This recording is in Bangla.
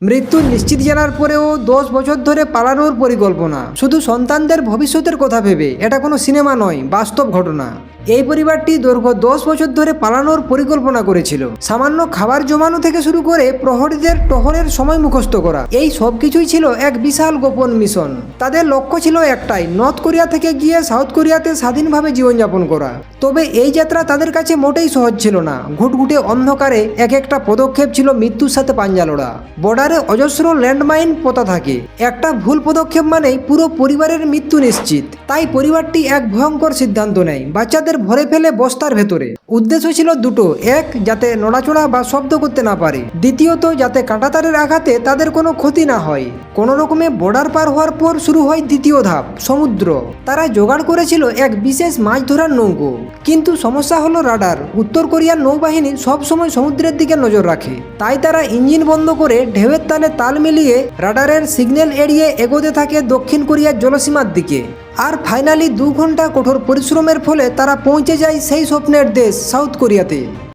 মৃত্যু নিশ্চিত জানার পরেও 10 বছর ধরে পালানোর পরিকল্পনা, শুধু সন্তানদের ভবিষ্যতের কথা ভেবে। এটা কোনো সিনেমা নয়, বাস্তব ঘটনা। এই পরিবারটি দীর্ঘ 10 বছর ধরে পালানোর পরিকল্পনা করেছিল। সামান্য খাবার জমানো থেকে শুরু করে প্রহরীদের টহলের সময় মুখস্থ করা, এই সব কিছুই ছিল এক বিশাল গোপন মিশন। তাদের লক্ষ্য ছিল একটাই, নর্থ কোরিয়া থেকে গিয়ে সাউথ কোরিয়াতে স্বাধীনভাবে জীবনযাপন করা। তবে এই যাত্রা তাদের কাছে মোটেই সহজ ছিল না। ঘুটঘুটে অন্ধকারে এক একটা পদক্ষেপ ছিল মৃত্যুর সাথে পাঞ্জা লড়া। বর্ডারে অজস্র ল্যান্ডমাইন পোতা থাকে, একটা ভুল পদক্ষেপ মানেই পুরো পরিবারের মৃত্যু নিশ্চিত। তাই পরিবারটি এক ভয়ঙ্কর সিদ্ধান্ত নেয়, বাচ্চাদের ভরে ফেলে বস্তার ভেতরে। উদ্দেশ্য ছিল দুটো, এক, যাতে নড়াচড়া বা শব্দ করতে না পারে, দ্বিতীয়ত যাতে কাঁটাতারের আঘাতে তাদের কোনো ক্ষতি না হয়। কোনো রকমে বর্ডার পার হওয়ার পর শুরু হয় দ্বিতীয় ধাপ, সমুদ্র। তারা জোগাড় করেছিল এক বিশেষ মাছ ধরার নৌকো, কিন্তু সমস্যা হলো রাডার। উত্তর কোরিয়ার নৌবাহিনী সবসময় সমুদ্রের দিকে নজর রাখে, তাই তারা ইঞ্জিন বন্ধ করে ঢেউয়ের তালে তাল মিলিয়ে রাডারের সিগন্যাল এড়িয়ে এগোতে থাকে দক্ষিণ কোরিয়ার জলসীমার দিকে। আর ফাইনালি 2 ঘন্টা কঠোর পরিশ্রমের ফলে তারা পৌঁছে যায় সেই স্বপ্নের দেশ সাউথ কোরিয়াতে।